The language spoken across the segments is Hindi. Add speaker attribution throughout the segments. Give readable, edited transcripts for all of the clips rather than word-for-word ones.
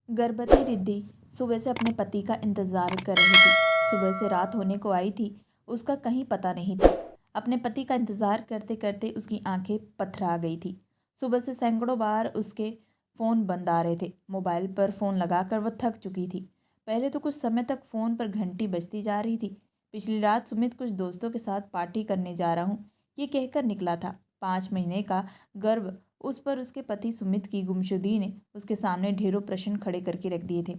Speaker 1: गर्भवती रिद्धि सुबह से अपने पति का इंतजार कर रही थी। सुबह से रात होने को आई थी, उसका कहीं पता नहीं था। अपने पति का इंतजार करते करते उसकी आंखें पथरा गई थी। सुबह से सैकड़ों बार उसके फ़ोन बंद आ रहे थे। मोबाइल पर फ़ोन लगाकर वह थक चुकी थी। पहले तो कुछ समय तक फ़ोन पर घंटी बजती जा रही थी। पिछली रात सुमित कुछ दोस्तों के साथ पार्टी करने जा रहा हूँ, ये कहकर निकला था। 5 महीने का गर्भ उस पर उसके पति सुमित की गुमशुदगी ने उसके सामने ढेरों प्रश्न खड़े करके रख दिए थे।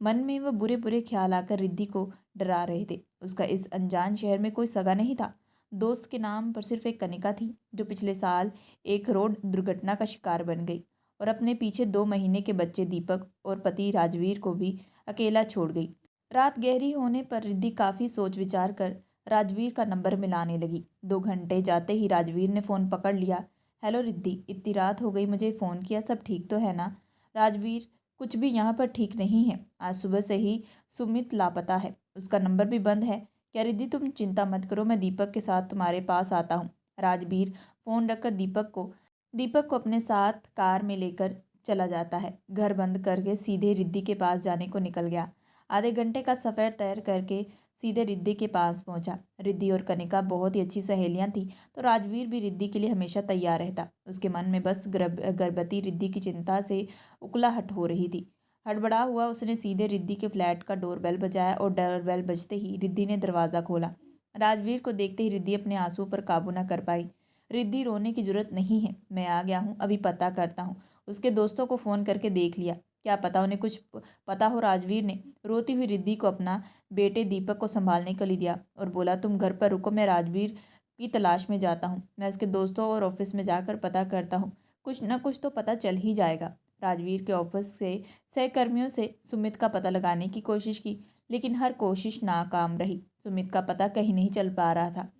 Speaker 1: मन में वह बुरे बुरे ख्याल आकर रिद्धि को डरा रहे थे। उसका इस अनजान शहर में कोई सगा नहीं था। दोस्त के नाम पर सिर्फ एक कनिका थी, जो पिछले साल एक रोड दुर्घटना का शिकार बन गई और अपने पीछे 2 महीने के बच्चे दीपक और पति राजवीर को भी अकेला छोड़ गई। रात गहरी होने पर रिद्धि काफ़ी सोच विचार कर राजवीर का नंबर मिलाने लगी। 2 घंटे जाते ही राजवीर ने फ़ोन पकड़ लिया। हेलो रिद्धि, इतनी रात हो गई, मुझे फ़ोन किया, सब ठीक तो है ना? राजवीर, कुछ भी यहाँ पर ठीक नहीं है। आज सुबह से ही सुमित लापता है, उसका नंबर भी बंद है। क्या रिद्धि, तुम चिंता मत करो, मैं दीपक के साथ तुम्हारे पास आता हूँ। राजवीर फ़ोन रखकर दीपक को अपने साथ कार में लेकर चला जाता है। घर बंद करके सीधे रिद्धि के पास जाने को निकल गया। आधे घंटे का सफ़र तय करके सीधे रिद्धि के पास पहुंचा। रिद्धि और कनिका बहुत ही अच्छी सहेलियां थीं, तो राजवीर भी रिद्धि के लिए हमेशा तैयार रहता। उसके मन में बस गर्भवती रिद्धि की चिंता से उकलाहट हो रही थी। हड़बड़ा हुआ उसने सीधे रिद्धि के फ्लैट का डोरबेल बजाया और डोरबेल बजते ही रिद्धि ने दरवाज़ा खोला। राजवीर को देखते ही रिद्धि अपने आंसू पर काबू न कर पाई। रिद्धि, रोने की जरूरत नहीं है, मैं आ गया हूँ, अभी पता करता हूँ। उसके दोस्तों को फ़ोन करके देख लिया, क्या पता उन्हें कुछ पता हो। राजवीर ने रोती हुई रिद्धि को अपना बेटे दीपक को संभालने के लिए दिया और बोला, तुम घर पर रुको, मैं राजवीर की तलाश में जाता हूँ। मैं उसके दोस्तों और ऑफिस में जाकर पता करता हूँ, कुछ न कुछ तो पता चल ही जाएगा। राजवीर के ऑफिस से सहकर्मियों से सुमित का पता लगाने की कोशिश की, लेकिन हर कोशिश नाकाम रही। सुमित का पता कहीं नहीं चल पा रहा था।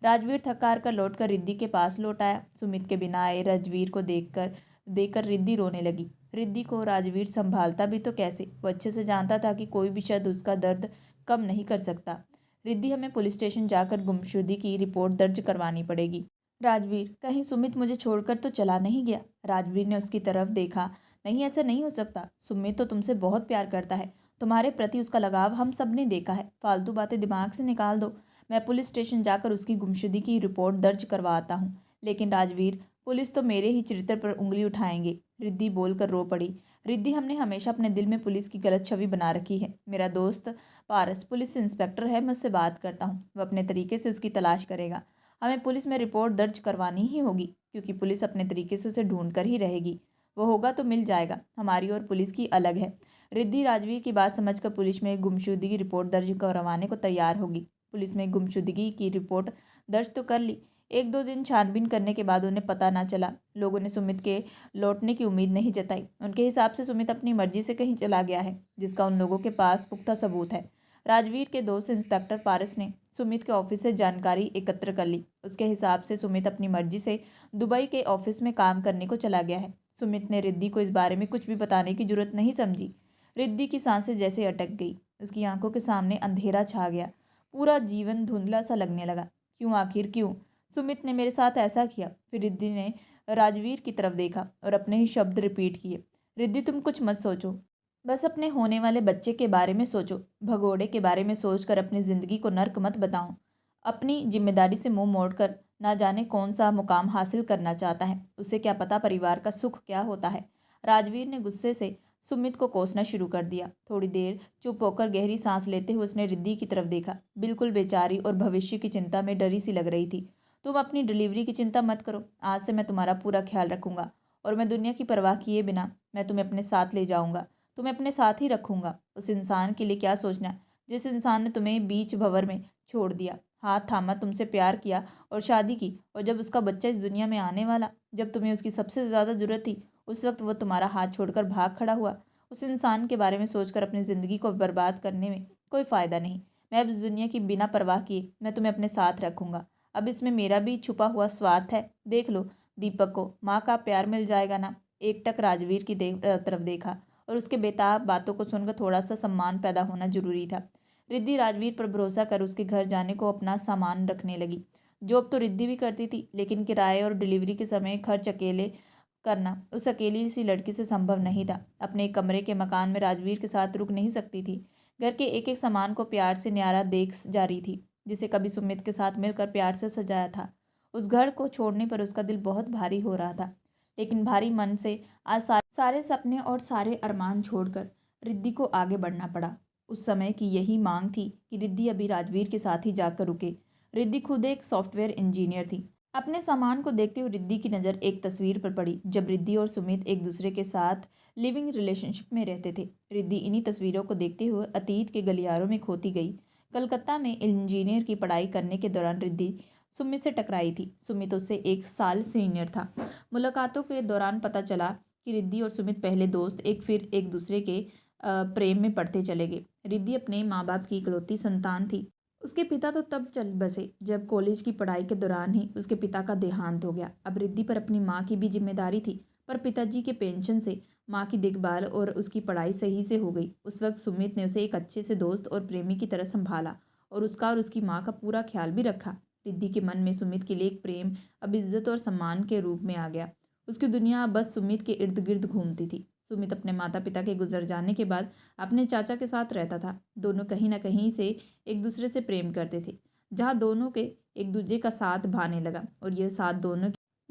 Speaker 1: राजवीर थक हार कर लौटकर रिद्धि के पास लौट आया। सुमित के बिना आए राजवीर को देखकर देखकर रिद्धि रोने लगी। रिद्धि को राजवीर संभालता भी तो कैसे? वो अच्छे से जानता था कि कोई भी शब्द उसका दर्द कम नहीं कर सकता। रिद्धि, हमें पुलिस स्टेशन जाकर गुमशुदगी की रिपोर्ट दर्ज करवानी पड़ेगी। राजवीर, कहीं सुमित मुझे छोड़कर तो चला नहीं गया? राजवीर ने उसकी तरफ देखा। नहीं, ऐसा नहीं हो सकता। सुमित तो तुमसे बहुत प्यार करता है, तुम्हारे प्रति उसका लगाव हम सब ने देखा है। फालतू बातें दिमाग से निकाल दो। मैं पुलिस स्टेशन जाकर उसकी गुमशुदगी की रिपोर्ट दर्ज करवाता हूँ। लेकिन राजवीर, पुलिस तो मेरे ही चरित्र पर उंगली उठाएंगे। रिद्धि बोलकर रो पड़ी। रिद्धि, हमने हमेशा अपने दिल में पुलिस की गलत छवि बना रखी है। मेरा दोस्त पारस पुलिस इंस्पेक्टर है, मैं उससे बात करता हूँ, वह अपने तरीके से उसकी तलाश करेगा। हमें पुलिस में रिपोर्ट दर्ज करवानी ही होगी, क्योंकि पुलिस अपने तरीके से उसे ढूंढ कर ही रहेगी। वो होगा तो मिल जाएगा। हमारी और पुलिस की अलग है। रिद्धि राजवीर की बात समझकर पुलिस में गुमशुदगी रिपोर्ट दर्ज करवाने को तैयार होगी। पुलिस में गुमशुदगी की रिपोर्ट दर्ज तो कर ली। 1-2 दिन छानबीन करने के बाद उन्हें पता ना चला। लोगों ने सुमित के लौटने की उम्मीद नहीं जताई। उनके हिसाब से सुमित अपनी मर्जी से कहीं चला गया है, जिसका उन लोगों के पास पुख्ता सबूत है। राजवीर के दोस्त इंस्पेक्टर पारस ने सुमित के ऑफिस से जानकारी एकत्र कर ली। उसके हिसाब से सुमित अपनी मर्जी से दुबई के ऑफिस में काम करने को चला गया है। सुमित ने रिद्धि को इस बारे में कुछ भी बताने की जरूरत नहीं समझी। रिद्धि की सांसें जैसे अटक गई। उसकी आंखों के सामने अंधेरा छा गया। पूरा जीवन धुंधला सा लगने लगा। क्यों, आखिर क्यों? सुमित ने मेरे साथ ऐसा किया। फिर रिद्धि ने राजवीर की तरफ देखा और अपने ही शब्द रिपीट किए। रिद्धि, तुम कुछ मत सोचो, बस अपने होने वाले बच्चे के बारे में सोचो। भगोड़े के बारे में सोचकर अपनी ज़िंदगी को नर्क मत बताओ। अपनी जिम्मेदारी से मुंह मोड़कर ना जाने कौन सा मुकाम हासिल करना चाहता है, उसे क्या पता परिवार का सुख क्या होता है। राजवीर ने गुस्से से सुमित को कोसना शुरू कर दिया। थोड़ी देर चुप होकर गहरी सांस लेते हुए उसने रिद्धि की तरफ देखा। बिल्कुल बेचारी और भविष्य की चिंता में डरी सी लग रही थी। तुम अपनी डिलीवरी की चिंता मत करो, आज से मैं तुम्हारा पूरा ख्याल रखूंगा और मैं दुनिया की परवाह किए बिना मैं तुम्हें अपने साथ ले जाऊंगा, तुम्हें अपने साथ ही रखूंगा। उस इंसान के लिए क्या सोचना जिस इंसान ने तुम्हें बीच भंवर में छोड़ दिया, हाथ थामा, तुमसे प्यार किया और शादी की, और जब उसका बच्चा इस दुनिया में आने वाला, जब तुम्हें उसकी सबसे ज़्यादा ज़रूरत थी, उस वक्त वो तुम्हारा हाथ छोड़कर भाग खड़ा हुआ। उस इंसान के बारे में सोचकर अपनी ज़िंदगी को बर्बाद करने में कोई फ़ायदा नहीं। मैं अब इस दुनिया की बिना परवाह किए मैं तुम्हें अपने साथ रखूंगा। अब इसमें मेरा भी छुपा हुआ स्वार्थ है। देख लो, दीपक को माँ का प्यार मिल जाएगा ना? एकटक राजवीर की तरफ देखा और उसके बेताब बातों को सुनकर थोड़ा सा सम्मान पैदा होना जरूरी था। रिद्धि राजवीर पर भरोसा कर उसके घर जाने को अपना सामान रखने लगी। जॉब तो रिद्धि भी करती थी, लेकिन किराए और डिलीवरी के समय खर्च अकेले करना उस अकेली सी लड़की से संभव नहीं था। अपने एक कमरे के मकान में राजवीर के साथ रुक नहीं सकती थी। घर के एक एक सामान को प्यार से न्यारा देख जा रही थी, जिसे कभी सुमित के साथ मिलकर प्यार से सजाया था। उस घर को छोड़ने पर उसका दिल बहुत भारी हो रहा था, लेकिन भारी मन से आज सारे सपने और सारे अरमान छोड़कर रिद्धि को आगे बढ़ना पड़ा। उस समय की यही मांग थी कि रिद्धि अभी राजवीर के साथ ही जाकर रुके। रिद्धि खुद एक सॉफ्टवेयर इंजीनियर थी। अपने सामान को देखते हुए रिद्धि की नज़र एक तस्वीर पर पड़ी, जब रिद्धि और सुमित एक दूसरे के साथ लिविंग रिलेशनशिप में रहते थे। रिद्धि इन्हीं तस्वीरों को देखते हुए अतीत के गलियारों में खोती गई। कलकत्ता में इंजीनियर की पढ़ाई करने के दौरान रिद्धि सुमित से टकराई थी। सुमित उससे 1 साल सीनियर था। मुलाकातों के दौरान पता चला कि रिद्धि और सुमित पहले दोस्त फिर एक दूसरे के प्रेम में पड़ते चले गए। रिद्धि अपने माँ बाप की इकलौती संतान थी। उसके पिता तो तब चल बसे जब कॉलेज की पढ़ाई के दौरान ही उसके पिता का देहांत हो गया। अब रिद्धि पर अपनी माँ की भी जिम्मेदारी थी, पर पिताजी के पेंशन से माँ की देखभाल और उसकी पढ़ाई सही से हो गई। उस वक्त सुमित ने उसे एक अच्छे से दोस्त और प्रेमी की तरह संभाला और उसका और उसकी माँ का पूरा ख्याल भी रखा। रिद्धि के मन में सुमित के लिए एक प्रेम अब इज्जत और सम्मान के रूप में आ गया। उसकी दुनिया अब बस सुमित के इर्द गिर्द घूमती थी। सुमित अपने माता पिता के गुजर जाने के बाद अपने चाचा के साथ रहता था। दोनों कहीं ना कहीं से एक दूसरे से प्रेम करते थे, जहाँ दोनों के एक दूसरे का साथ भाने लगा और यह साथ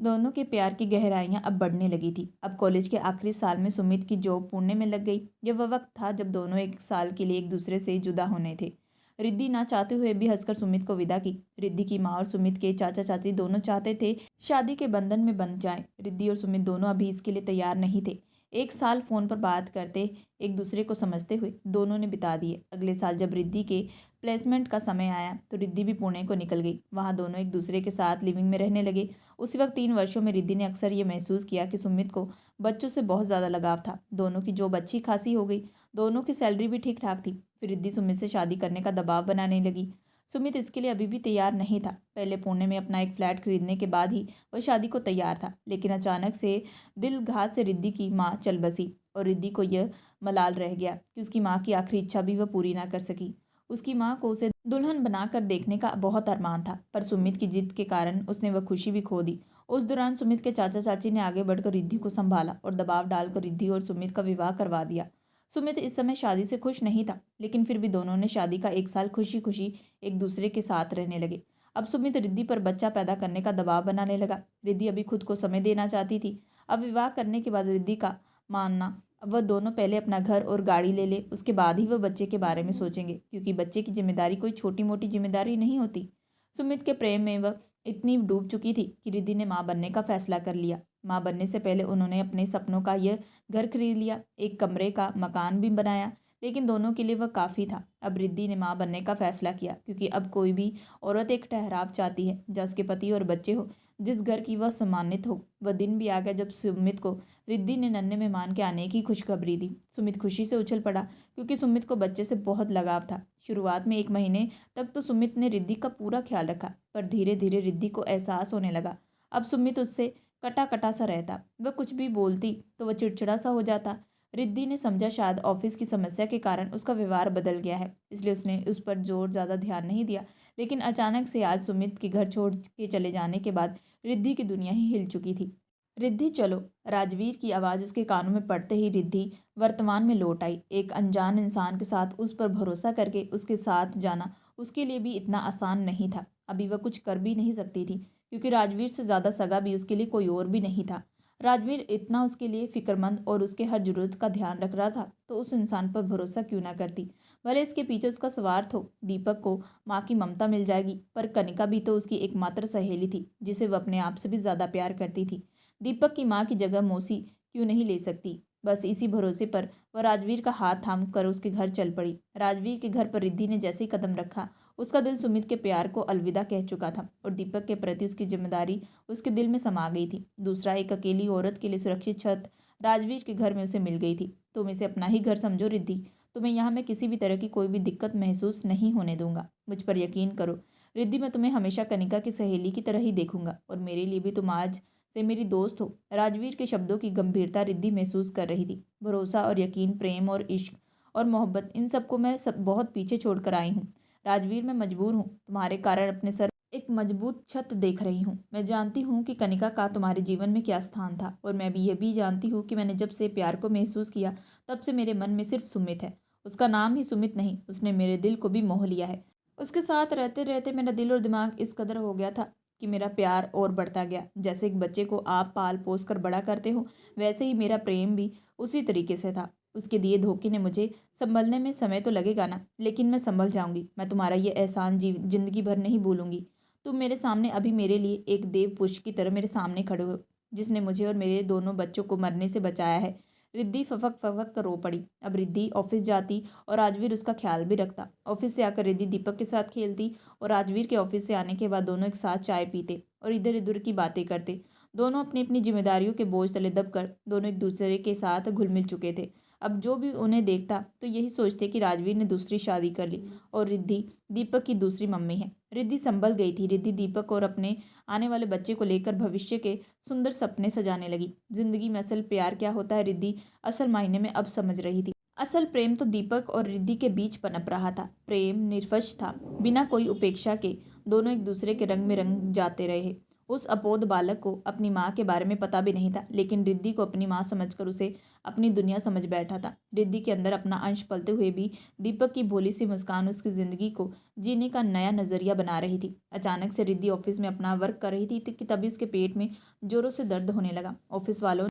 Speaker 1: दोनों के प्यार की गहराइयाँ अब बढ़ने लगी थी। अब कॉलेज के आखिरी साल में सुमित की जॉब पुणे में लग गई। यह वह वक्त था जब दोनों 1 साल के लिए एक दूसरे से जुदा होने थे। रिद्धि ना चाहते हुए भी हंसकर सुमित को विदा की। रिद्धि की माँ और सुमित के चाचा चाची दोनों चाहते थे शादी के बंधन में बंध जाएं। रिद्धि और सुमित दोनों अभी इसके लिए तैयार नहीं थे। 1 साल फोन पर बात करते, एक दूसरे को समझते हुए दोनों ने बिता दिए। अगले साल जब रिद्धि के प्लेसमेंट का समय आया तो रिद्धि भी पुणे को निकल गई। वहाँ दोनों एक दूसरे के साथ लिविंग में रहने लगे। उसी वक्त 3 वर्षों में रिद्धि ने अक्सर ये महसूस किया कि सुमित को बच्चों से बहुत ज़्यादा लगाव था। दोनों की जॉब अच्छी खासी हो गई, दोनों की सैलरी भी ठीक ठाक थी। फिर रिद्धि सुमित से शादी करने का दबाव बनाने लगी। सुमित इसके लिए अभी भी तैयार नहीं था। पहले पुणे में अपना एक फ्लैट खरीदने के बाद ही वह शादी को तैयार था, लेकिन अचानक से दिल घात से रिद्धि की माँ चल बसी और रिद्धि को यह मलाल रह गया कि उसकी माँ की आखिरी इच्छा भी वह पूरी ना कर सकी। उसकी माँ को उसे दुल्हन बनाकर देखने का बहुत अरमान था, पर सुमित की जिद के कारण उसने वह खुशी भी खो दी। उस दौरान सुमित के चाचा चाची ने आगे बढ़कर रिद्धि को संभाला और दबाव डालकर रिद्धि और सुमित का विवाह करवा दिया। सुमित इस समय शादी से खुश नहीं था, लेकिन फिर भी दोनों ने शादी का 1 साल खुशी खुशी एक दूसरे के साथ रहने लगे। अब सुमित रिद्धि पर बच्चा पैदा करने का दबाव बनाने लगा। रिद्धि अभी खुद को समय देना चाहती थी। अब विवाह करने के बाद रिद्धि का मानना वह दोनों पहले अपना घर और गाड़ी ले ले, उसके बाद ही वह बच्चे के बारे में सोचेंगे, क्योंकि बच्चे की जिम्मेदारी कोई छोटी मोटी जिम्मेदारी नहीं होती। सुमित के प्रेम में वह इतनी डूब चुकी थी कि रिद्धि ने माँ बनने का फैसला कर लिया। माँ बनने से पहले उन्होंने अपने सपनों का यह घर खरीद लिया, एक कमरे का मकान भी बनाया, लेकिन दोनों के लिए वह काफ़ी था। अब रिद्धि ने माँ बनने का फैसला किया, क्योंकि अब कोई भी औरत एक ठहराव चाहती है जहाँ उसके पति और बच्चे हो, जिस घर की वह सम्मानित हो। वह दिन भी आ गया जब सुमित को रिद्धि ने नन्हे मेहमान के आने की खुशखबरी दी। सुमित खुशी से उछल पड़ा, क्योंकि सुमित को बच्चे से बहुत लगाव था। शुरुआत में 1 महीने तक तो सुमित ने रिद्धि का पूरा ख्याल रखा, पर धीरे धीरे रिद्धि को एहसास होने लगा अब सुमित उससे कटा कटा सा रहता। वह कुछ भी बोलती तो वह चिड़चिड़ा सा हो जाता। रिद्धि ने समझा शायद ऑफिस की समस्या के कारण उसका व्यवहार बदल गया है, इसलिए उसने उस पर जोर ज़्यादा ध्यान नहीं दिया। लेकिन अचानक से आज सुमित के घर छोड़ के चले जाने के बाद रिद्धि की दुनिया ही हिल चुकी थी। रिद्धि चलो, राजवीर की आवाज़ उसके कानों में पड़ते ही रिद्धि वर्तमान में लौट आई। एक अनजान इंसान के साथ उस पर भरोसा करके उसके साथ जाना उसके लिए भी इतना आसान नहीं था। अभी वह कुछ कर भी नहीं सकती थी, क्योंकि राजवीर से ज़्यादा सगा भी उसके लिए कोई और भी नहीं था। राजवीर इतना उसके लिए फिक्रमंद और उसके हर जरूरत का ध्यान रख रहा था, तो उस इंसान पर भरोसा क्यों ना करती। भले इसके पीछे उसका स्वार्थ हो। दीपक को माँ की ममता मिल जाएगी, पर कनिका भी तो उसकी एकमात्र सहेली थी, जिसे वह अपने आप से भी ज़्यादा प्यार करती थी। दीपक की माँ की जगह मौसी क्यों नहीं ले सकती। बस इसी भरोसे पर वह राजवीर का हाथ थाम कर उसके घर चल पड़ी। राजवीर के घर पर रिद्धि ने जैसे ही कदम रखा, उसका दिल सुमित के प्यार को अलविदा कह चुका था और दीपक के प्रति उसकी जिम्मेदारी उसके दिल में समा गई थी। दूसरा, एक अकेली औरत के लिए सुरक्षित छत राजवीर के घर में उसे मिल गई थी। तुम इसे अपना ही घर समझो रिद्धि, तुम्हें यहाँ मैं किसी भी तरह की कोई भी दिक्कत महसूस नहीं होने दूंगा। मुझ पर यकीन करो रिद्धि, मैं तुम्हें हमेशा कनिका की सहेली की तरह ही देखूंगा और मेरे लिए भी तुम आज से मेरी दोस्त हो। राजवीर के शब्दों की गंभीरता रिद्धि महसूस कर रही थी। भरोसा और यकीन, प्रेम और इश्क और मोहब्बत, इन सबको मैं सब बहुत पीछे छोड़ कर आई हूँ। राजवीर, मैं मजबूर हूँ तुम्हारे कारण अपने सर एक मजबूत छत देख रही हूँ। मैं जानती हूँ कि कनिका का तुम्हारे जीवन में क्या स्थान था, और मैं भी ये भी जानती हूँ कि मैंने जब से प्यार को महसूस किया तब से मेरे मन में सिर्फ सुमित है। उसका नाम ही सुमित नहीं, उसने मेरे दिल को भी मोह लिया है। उसके साथ रहते रहते मेरा दिल और दिमाग इस कदर हो गया था कि मेरा प्यार और बढ़ता गया। जैसे एक बच्चे को आप पाल पोस कर बड़ा करते हो, वैसे ही मेरा प्रेम भी उसी तरीके से था। उसके दिए धोखे ने मुझे संभलने में समय तो लगेगा ना, लेकिन मैं संभल जाऊंगी। मैं तुम्हारा ये एहसान जिंदगी भर नहीं भूलूंगी। तुम मेरे सामने अभी मेरे लिए एक देव पुरुष की तरह मेरे सामने खड़े हो, जिसने मुझे और मेरे दोनों बच्चों को मरने से बचाया है। रिद्धि फफक फफक कर रो पड़ी। अब रिद्धि ऑफिस जाती और राजवीर उसका ख्याल भी रखता। ऑफिस से आकर रिद्धि दीपक के साथ खेलती और राजवीर के ऑफिस से आने के बाद दोनों एक साथ चाय पीते और इधर उधर की बातें करते। दोनों अपनी अपनी जिम्मेदारियों के बोझ तले दबकर दोनों एक दूसरे के साथ घुल मिल चुके थे। अब जो भी उन्हें देखता तो यही सोचते कि राजवीर ने दूसरी शादी कर ली और रिद्धि दीपक की दूसरी मम्मी है। रिद्धि संभल गई थी। रिद्धि दीपक और अपने आने वाले बच्चे को लेकर भविष्य के सुंदर सपने सजाने लगी। जिंदगी में असल प्यार क्या होता है रिद्धि असल मायने में अब समझ रही थी। असल प्रेम तो दीपक और रिद्धि के बीच पनप रहा था। प्रेम निर्वश था, बिना कोई उपेक्षा के दोनों एक दूसरे के रंग में रंग जाते रहे। उस अपोध बालक को अपनी माँ के बारे में पता भी नहीं था, लेकिन रिद्धि को अपनी माँ समझकर उसे अपनी दुनिया समझ बैठा था। रिद्धि के अंदर अपना अंश पलते हुए भी दीपक की भोली सी मुस्कान उसकी जिंदगी को जीने का नया नजरिया बना रही थी। अचानक से रिद्धि ऑफिस में अपना वर्क कर रही थी कि तभी उसके पेट में जोरों से दर्द होने लगा। ऑफिस वालों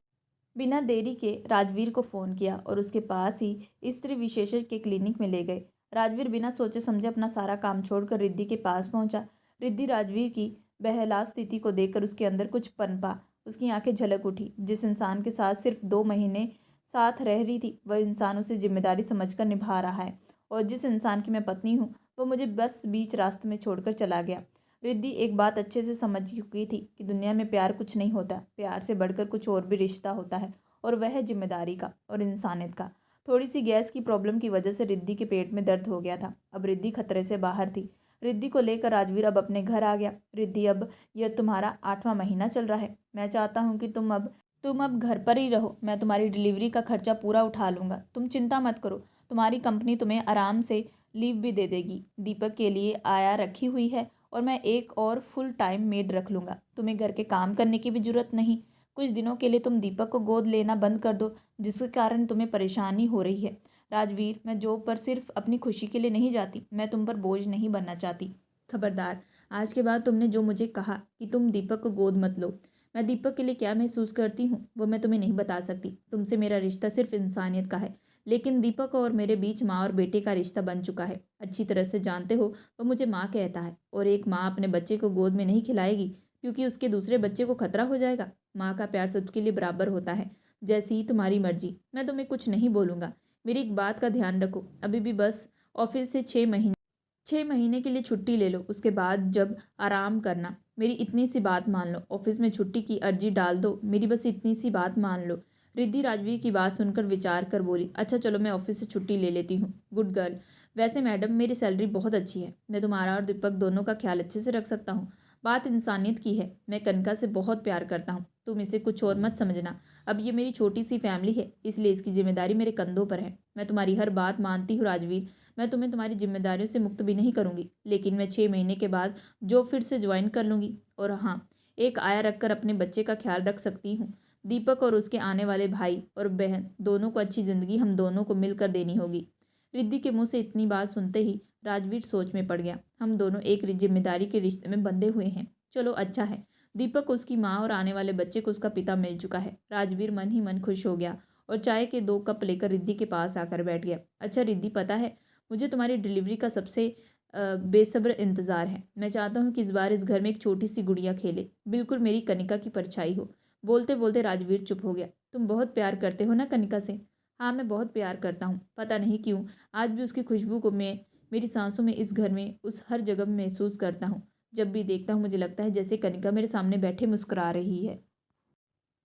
Speaker 1: बिना देरी के राजवीर को फ़ोन किया और उसके पास ही स्त्री विशेषज्ञ के क्लिनिक में ले गए। राजवीर बिना सोचे समझे अपना सारा काम छोड़कर रिद्धि के पास पहुंचा। रिद्धि राजवीर की बहला स्थिति को देखकर उसके अंदर कुछ पनपा। उसकी आंखें झलक उठी। जिस इंसान के साथ सिर्फ 2 महीने साथ रह रही थी, वह इंसान उसे जिम्मेदारी समझकर निभा रहा है, और जिस इंसान की मैं पत्नी हूँ वह मुझे बस बीच रास्ते में छोड़कर चला गया। रिद्धि एक बात अच्छे से समझ चुकी थी कि दुनिया में प्यार कुछ नहीं होता, प्यार से बढ़कर कुछ और भी रिश्ता होता है, और वह है जिम्मेदारी का और इंसानियत का। थोड़ी सी गैस की प्रॉब्लम की वजह से रिद्धि के पेट में दर्द हो गया था। अब रिद्धि खतरे से बाहर थी। रिद्धि को लेकर राजवीर अब अपने घर आ गया। रिद्धि, अब यह तुम्हारा 8वां महीना चल रहा है। मैं चाहता हूँ कि तुम अब घर पर ही रहो। मैं तुम्हारी डिलीवरी का खर्चा पूरा उठा लूँगा। तुम चिंता मत करो। तुम्हारी कंपनी तुम्हें आराम से लीव भी दे देगी। दीपक के लिए आया रखी हुई है, और मैं एक और फुल टाइम मेड रख लूँगा। तुम्हें घर के काम करने की भी ज़रूरत नहीं। कुछ दिनों के लिए तुम दीपक को गोद लेना बंद कर दो, जिसके कारण तुम्हें परेशानी हो रही है। राजवीर, मैं जॉब पर सिर्फ अपनी खुशी के लिए नहीं जाती। मैं तुम पर बोझ नहीं बनना चाहती। खबरदार, आज के बाद तुमने जो मुझे कहा कि तुम दीपक को गोद मत लो, मैं दीपक के लिए क्या महसूस करती हूँ वो मैं तुम्हें नहीं बता सकती। तुमसे मेरा रिश्ता सिर्फ इंसानियत का है, लेकिन दीपक और मेरे बीच माँ और बेटे का रिश्ता बन चुका है। अच्छी तरह से जानते हो, वो मुझे माँ कहता है, और एक माँ अपने बच्चे को गोद में नहीं खिलाएगी क्योंकि उसके दूसरे बच्चे को खतरा हो जाएगा। माँ का प्यार सबके लिए बराबर होता है। जैसी ही तुम्हारी मर्जी, मैं तुम्हें कुछ नहीं बोलूँगा। मेरी एक बात का ध्यान रखो, अभी भी बस ऑफिस से 6 महीने के लिए छुट्टी ले लो। उसके बाद जब आराम करना, मेरी इतनी सी बात मान लो। ऑफिस में छुट्टी की अर्जी डाल दो, मेरी बस इतनी सी बात मान लो। रिद्धि राजवीर की बात सुनकर विचार कर बोली, अच्छा चलो, मैं ऑफिस से छुट्टी ले लेती हूँ। Good girl. वैसे मैडम, मेरी सैलरी बहुत अच्छी है। मैं तुम्हारा और दीपक दोनों का ख्याल अच्छे से रख सकता हूँ। बात इंसानियत की है। मैं कनका से बहुत प्यार करता हूँ। तुम इसे कुछ और मत समझना। अब ये मेरी छोटी सी फैमिली है, इसलिए इसकी जिम्मेदारी मेरे कंधों पर है। मैं तुम्हारी हर बात मानती हूँ राजवीर। मैं तुम्हें तुम्हारी जिम्मेदारियों से मुक्त भी नहीं करूँगी, लेकिन मैं 6 महीने के बाद जॉब फिर से ज्वाइन कर लूँगी। और हाँ, एक आया रखकर अपने बच्चे का ख्याल रख सकती हूँ। दीपक और उसके आने वाले भाई और बहन दोनों को अच्छी ज़िंदगी हम दोनों को मिलकर देनी होगी। रिद्धि के मुंह से इतनी बात सुनते ही राजवीर सोच में पड़ गया। हम दोनों एक जिम्मेदारी के रिश्ते में बंधे हुए हैं। चलो अच्छा है, दीपक को उसकी माँ और आने वाले बच्चे को उसका पिता मिल चुका है। राजवीर मन ही मन खुश हो गया और चाय के 2 कप लेकर रिद्धि के पास आकर बैठ गया। अच्छा रिद्धि, पता है, मुझे तुम्हारी डिलीवरी का सबसे बेसब्र इंतज़ार है। मैं चाहता हूँ कि इस बार इस घर में एक छोटी सी गुड़िया खेले, बिल्कुल मेरी कनिका की परछाई हो। बोलते बोलते राजवीर चुप हो गया। तुम बहुत प्यार करते हो ना कनिका से? हाँ, मैं बहुत प्यार करता हूँ। पता नहीं क्यों आज भी उसकी खुशबू को मैं मेरी सांसों में, इस घर में, उस हर जगह में महसूस करता हूँ। जब भी देखता हूँ मुझे लगता है जैसे कनिका मेरे सामने बैठे मुस्कुरा रही है।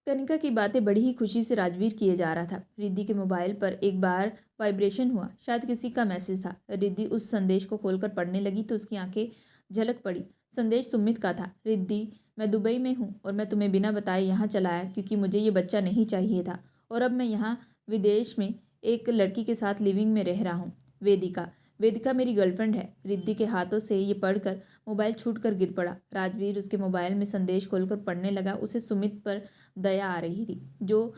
Speaker 1: कनिका की बातें बड़ी ही खुशी से राजवीर किए जा रहा था। रिद्धि के मोबाइल पर एक बार वाइब्रेशन हुआ। शायद किसी का मैसेज था। रिद्धि उस संदेश को खोलकर पढ़ने लगी तो उसकी आंखें झलक पड़ी। संदेश सुमित का था। रिद्धि, मैं दुबई में हूँ और मैं तुम्हें बिना बताए यहाँ चला आया क्योंकि मुझे ये बच्चा नहीं चाहिए था, और अब मैं यहाँ विदेश में एक लड़की के साथ लिविंग में रह रहा हूँ, वेदिका। वेदिका मेरी गर्लफ्रेंड है। रिद्धि के हाथों से ये पढ़कर मोबाइल छूट कर गिर पड़ा। राजवीर उसके मोबाइल में संदेश खोलकर पढ़ने लगा। उसे सुमित पर दया आ रही थी, जो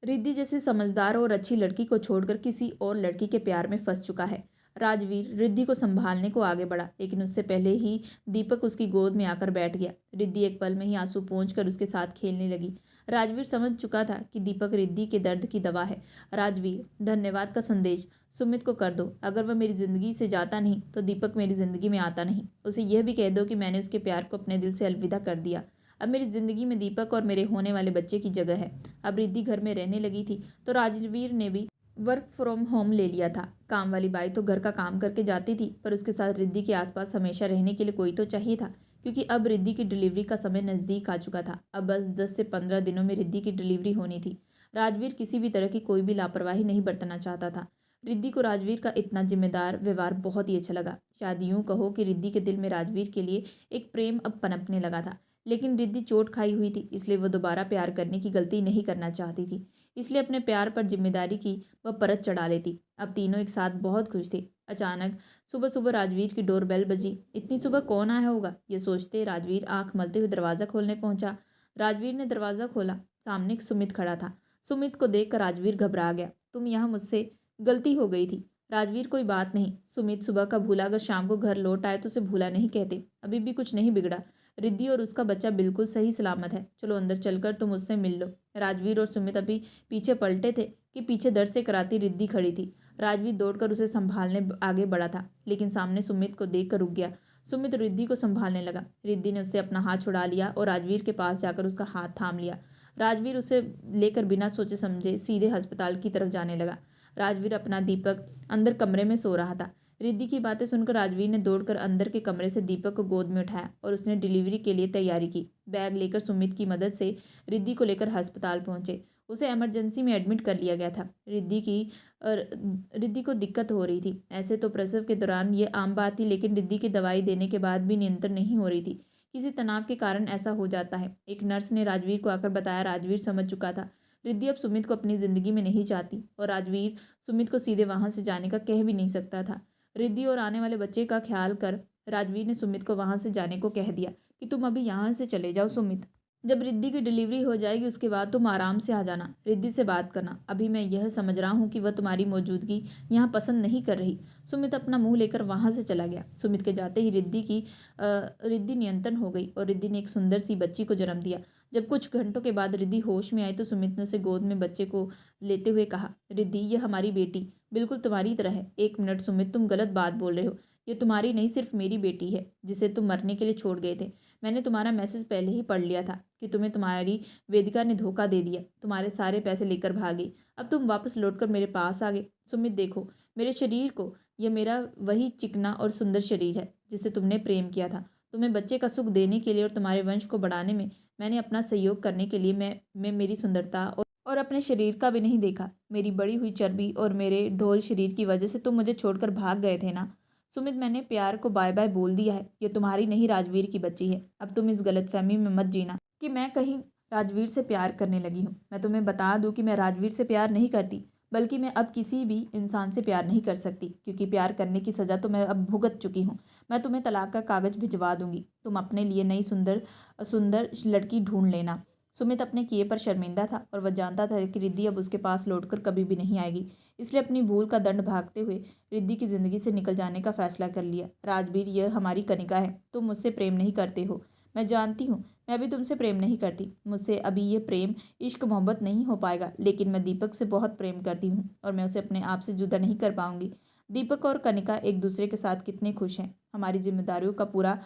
Speaker 1: रिद्धि जैसी समझदार और अच्छी लड़की को छोड़कर किसी और लड़की के प्यार में फंस चुका है। राजवीर रिद्धि को संभालने को आगे बढ़ा, लेकिन उससे पहले ही दीपक उसकी गोद में आकर बैठ गया। रिद्धि एक पल में ही आंसू पोंछकर उसके साथ खेलने लगी। राजवीर समझ चुका था कि दीपक रिद्धि के दर्द की दवा है। राजवीर, धन्यवाद का संदेश सुमित को कर दो। अगर वह मेरी ज़िंदगी से जाता नहीं तो दीपक मेरी ज़िंदगी में आता नहीं। उसे यह भी कह दो कि मैंने उसके प्यार को अपने दिल से अलविदा कर दिया। अब मेरी ज़िंदगी में दीपक और मेरे होने वाले बच्चे की जगह है। अब रिद्धि घर में रहने लगी थी तो राजवीर ने भी वर्क फ्रॉम होम ले लिया था। काम वाली बाई तो घर का काम करके जाती थी, पर उसके साथ रिद्धि के आसपास हमेशा रहने के लिए कोई तो चाहिए था, क्योंकि अब रिद्धि की डिलीवरी का समय नज़दीक आ चुका था। अब बस 10 से 15 दिनों में रिद्धि की डिलीवरी होनी थी। राजवीर किसी भी तरह की कोई भी लापरवाही नहीं बरतना चाहता था। रिद्धि को राजवीर का इतना जिम्मेदार व्यवहार बहुत ही अच्छा लगा। शायद यूँ कहो कि रिद्धि के दिल में राजवीर के लिए एक प्रेम अब पनपने लगा था। लेकिन रिद्धि चोट खाई हुई थी, इसलिए वह दोबारा प्यार करने की गलती नहीं करना चाहती थी। इसलिए अपने प्यार पर जिम्मेदारी की वह परत चढ़ा लेती। अब तीनों एक साथ बहुत खुश थे। अचानक सुबह सुबह राजवीर की डोरबेल बजी। इतनी सुबह कौन आया होगा, ये सोचते राजवीर आंख मलते हुए दरवाज़ा खोलने पहुंचा। राजवीर ने दरवाज़ा खोला। सामने सुमित खड़ा था। सुमित को देखकर राजवीर घबरा गया। तुम यहाँ, मुझसे गलती हो गई थी। राजवीर, कोई बात नहीं। सुमित सुबह का भूला अगर शाम को घर लौट आए तो उसे भूला नहीं कहते। अभी भी कुछ नहीं बिगड़ा। रिद्धि और उसका बच्चा बिल्कुल सही सलामत है। चलो अंदर चलकर तुम उससे मिल लो। राजवीर और सुमित अभी पीछे पलटे थे कि पीछे दर से कराती रिद्धि खड़ी थी। राजवीर दौड़कर उसे संभालने आगे बढ़ा था, लेकिन सामने सुमित को देखकर रुक गया। सुमित रिद्धि को संभालने लगा। रिद्धि ने उससे अपना हाथ छुड़ा लिया और राजवीर के पास जाकर उसका हाथ थाम लिया। राजवीर उसे लेकर बिना सोचे समझे सीधे अस्पताल की तरफ जाने लगा। राजवीर अपना दीपक अंदर कमरे में सो रहा था। रिद्धि की बातें सुनकर राजवीर ने दौड़कर अंदर के कमरे से दीपक को गोद में उठाया और उसने डिलीवरी के लिए तैयारी की। बैग लेकर सुमित की मदद से रिद्धि को लेकर अस्पताल पहुंचे। उसे इमरजेंसी में एडमिट कर लिया गया था। रिद्धि को दिक्कत हो रही थी। ऐसे तो प्रसव के दौरान ये आम बात थी, लेकिन रिद्धि की दवाई देने के बाद भी नियंत्रण नहीं हो रही थी। किसी तनाव के कारण ऐसा हो जाता है। एक नर्स ने राजवीर को आकर बताया। राजवीर समझ चुका था। रिद्धि अब सुमित को अपनी ज़िंदगी में नहीं चाहती और राजवीर सुमित को सीधे वहाँ से जाने का कह भी नहीं सकता था। रिद्धि और आने वाले बच्चे का ख्याल कर राजवीर ने सुमित को वहाँ से जाने को कह दिया कि तुम अभी यहाँ से चले जाओ सुमित। जब रिद्धि की डिलीवरी हो जाएगी उसके बाद तुम आराम से आ जाना, रिद्धि से बात करना। अभी मैं यह समझ रहा हूँ कि वह तुम्हारी मौजूदगी यहाँ पसंद नहीं कर रही। सुमित अपना मुंह लेकर वहाँ से चला गया। सुमित के जाते ही रिद्धि नियंत्रण हो गई और रिद्धि ने एक सुंदर सी बच्ची को जन्म दिया। जब कुछ घंटों के बाद रिद्धि होश में आई तो सुमित ने उसे गोद में बच्चे को लेते हुए कहा, रिद्धि, यह हमारी बेटी बिल्कुल तुम्हारी तरह है। एक मिनट सुमित, तुम गलत बात बोल रहे हो। ये तुम्हारी नहीं, सिर्फ मेरी बेटी है, जिसे तुम मरने के लिए छोड़ गए थे। मैंने तुम्हारा मैसेज पहले ही पढ़ लिया था कि तुम्हें तुम्हारी वेदिका ने धोखा दे दिया, तुम्हारे सारे पैसे लेकर भागी। अब तुम वापस लौटकर मेरे पास आ गए। सुमित देखो मेरे शरीर को, यह मेरा वही चिकना और सुंदर शरीर है जिसे तुमने प्रेम किया था। तुम्हें बच्चे का सुख देने के लिए और तुम्हारे वंश को बढ़ाने में मैंने अपना सहयोग करने के लिए मैं मेरी सुंदरता और अपने शरीर का भी नहीं देखा। मेरी बढ़ी हुई चर्बी और मेरे ढोल शरीर की वजह से तुम मुझे छोड़कर भाग गए थे ना। सुमित, मैंने प्यार को बाय बाय बोल दिया है। ये तुम्हारी नहीं, राजवीर की बच्ची है। अब तुम इस गलतफहमी में मत जीना कि मैं कहीं राजवीर से प्यार करने लगी हूँ। मैं तुम्हें बता दूँ कि मैं राजवीर से प्यार नहीं करती, बल्कि मैं अब किसी भी इंसान से प्यार नहीं कर सकती, क्योंकि प्यार करने की सज़ा तो मैं अब भुगत चुकी हूँ। मैं तुम्हें तलाक का कागज़ भिजवा दूंगी। तुम अपने लिए नई सुंदर सुंदर लड़की ढूंढ लेना। सुमित अपने किए पर शर्मिंदा था और वह जानता था कि रिद्धि अब उसके पास लौटकर कभी भी नहीं आएगी। इसलिए अपनी भूल का दंड भागते हुए रिद्धि की ज़िंदगी से निकल जाने का फैसला कर लिया। राजवीर, यह हमारी कनिका है। तुम मुझसे प्रेम नहीं करते हो, मैं जानती हूँ। मैं भी तुमसे प्रेम नहीं करती। मुझसे अभी ये प्रेम इश्क मोहब्बत नहीं हो पाएगा, लेकिन मैं दीपक से बहुत प्रेम करती हूँ और मैं उसे अपने आप से जुदा नहीं कर पाऊंगी। दीपक और कनिका एक दूसरे के साथ कितने खुश हैं। हमारी जिम्मेदारियों का पूरा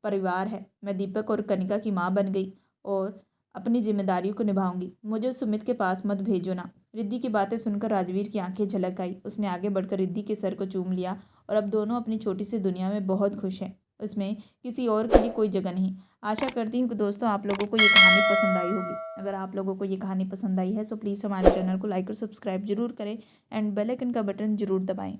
Speaker 1: परिवार है। मैं दीपक और कनिका की माँ बन गई और अपनी जिम्मेदारियों को निभाऊंगी। मुझे सुमित के पास मत भेजो ना। रिद्धि की बातें सुनकर राजवीर की आंखें झलक आई। उसने आगे बढ़कर रिद्धि के सर को चूम लिया और अब दोनों अपनी छोटी सी दुनिया में बहुत खुश हैं। उसमें किसी और के लिए कोई जगह नहीं। आशा करती हूँ कि दोस्तों आप लोगों को ये कहानी पसंद आई होगी। अगर आप लोगों को ये कहानी पसंद आई है तो प्लीज़ हमारे चैनल को लाइक और सब्सक्राइब जरूर करें एंड बेल आइकन का बटन जरूर दबाएं।